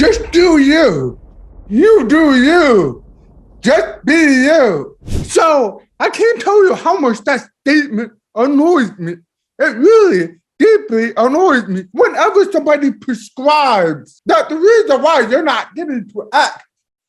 Just do you. You do you. Just be you. So I can't tell you how much that statement annoys me. It really deeply annoys me whenever somebody prescribes that the reason why you're not getting to act,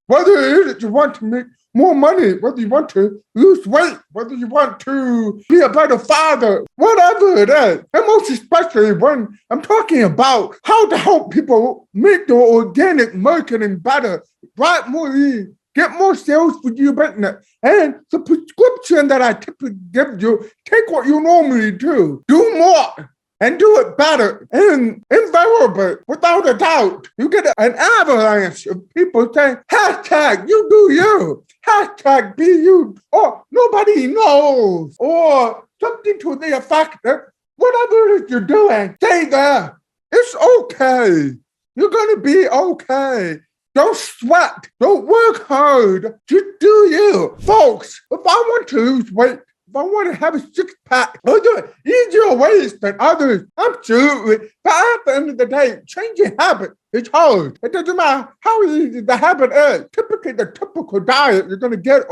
whether it is that you want to make more money, whether you want to lose weight, whether you want to be a better father, whatever it is. And most especially when I'm talking about how to help people make their organic marketing better, drive more leads, get more sales for your business. And the prescription that I typically give you, take what you normally do more. And do it better. And invariably, without a doubt, you get an avalanche of people saying, hashtag you do you, hashtag be you, or nobody knows, or something to the effect that whatever it is you're doing, stay there. It's okay. You're going to be okay. Don't sweat. Don't work hard. Just do you. Folks, if I want to lose weight, if I want to have a six-pack, I'll do it easier ways than others. Absolutely. But at the end of the day, changing habit is hard. It doesn't matter how easy the habit is. Typically, the typical diet you're going to get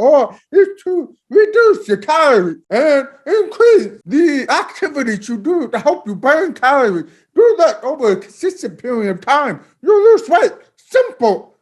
is to reduce your calories and increase the activities you do to help you burn calories. Do that over a consistent period of time. You'll lose weight. Simple,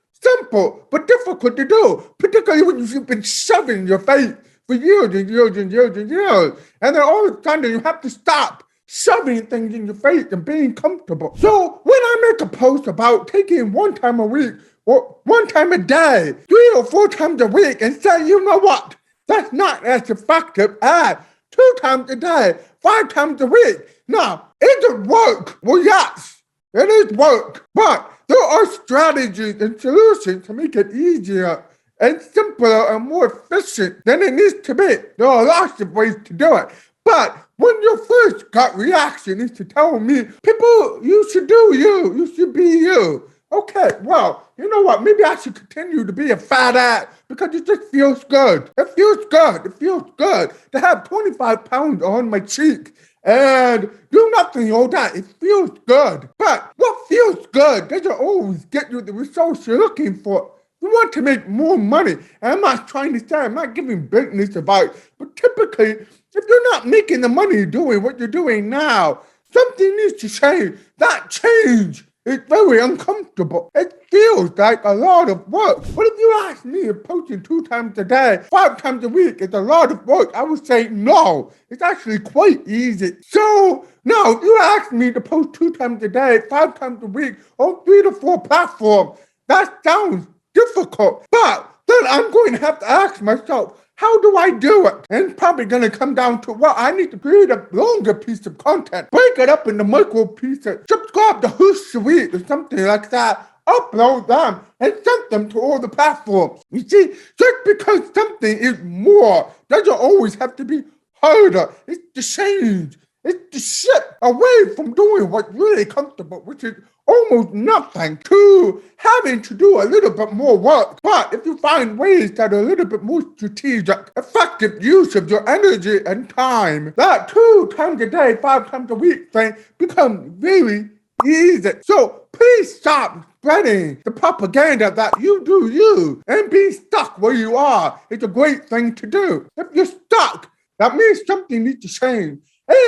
but difficult to do, particularly when you've been shoving your face for years and years and years and years. And then all of a sudden you have to stop shoving things in your face and being comfortable. So when I make a post about taking 1 time a week or 1 time a day, 3 or 4 times a week and say, you know what, that's not as effective as 2 times a day, 5 times a week. Now, is it work? Well, yes, it is work, but there are strategies and solutions to make it easier and simpler and more efficient than it needs to be. There are lots of ways to do it. But when your first gut reaction is to tell me, people, you should do you should be you. Okay, well, you know what? Maybe I should continue to be a fat ass because it just feels good. It feels good. It feels good to have 25 pounds on my cheek and do nothing all day. It feels good. But what feels good doesn't always get you the results you're looking for. You want to make more money. And I'm not trying to say, I'm not giving business advice, but typically, if you're not making the money doing what you're doing now, something needs to change. That change is very uncomfortable. It feels like a lot of work. But if you ask me if posting 2 times a day, 5 times a week is a lot of work, I would say no. It's actually quite easy. So now, if you ask me to post 2 times a day, 5 times a week, on 3 to 4 platforms, that sounds difficult, but then I'm going to have to ask myself, how do I do it? And it's probably going to come down to, well, I need to create a longer piece of content, break it up into micro pieces, subscribe to Hootsuite or something like that, upload them, and send them to all the platforms. You see, just because something is more doesn't always have to be harder. It's the change. It's the shift away from doing what's really comfortable, which is almost nothing, to having to do a little bit more work. But if you find ways that are a little bit more strategic, effective use of your energy and time, that 2 times a day, 5 times a week thing becomes really easy. So please stop spreading the propaganda that you do you and being stuck where you are. It's a great thing to do. If you're stuck, that means something needs to change.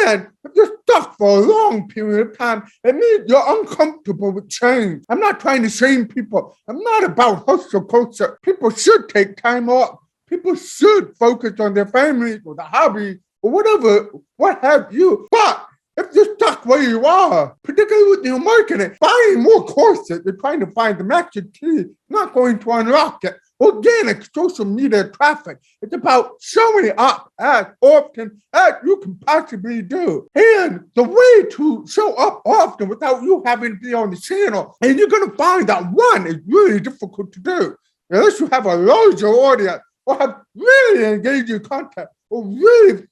And if you're stuck for a long period of time, it means you're uncomfortable with change. I'm not trying to shame people. I'm not about hustle culture. People should take time off. People should focus on their families or their hobbies or whatever, what have you. But if you're stuck where you are, particularly with your marketing, buying more courses and trying to find the magic key, not going to unlock it. Organic social media traffic. It's about showing up as often as you can possibly do. And the way to show up often without you having to be on the channel, and you're going to find that one is really difficult to do. Unless you have a larger audience or have really engaging content or really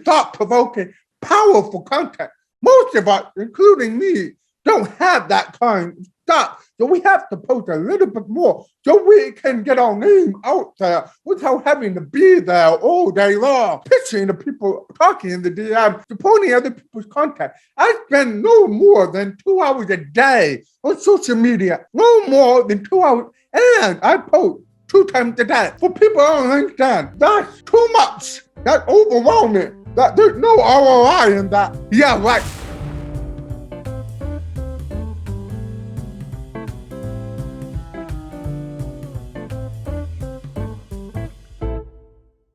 thought-provoking, powerful content. Most of us, including me, don't have that kind of stop. So we have to post a little bit more so we can get our name out there without having to be there all day long, pitching to people, talking in the DM, supporting other people's content. I spend no more than 2 hours a day on social media, no more than 2 hours, and I post 2 times a day. For people on LinkedIn, that's too much. That's overwhelming. There's no ROI in that. Yeah, right.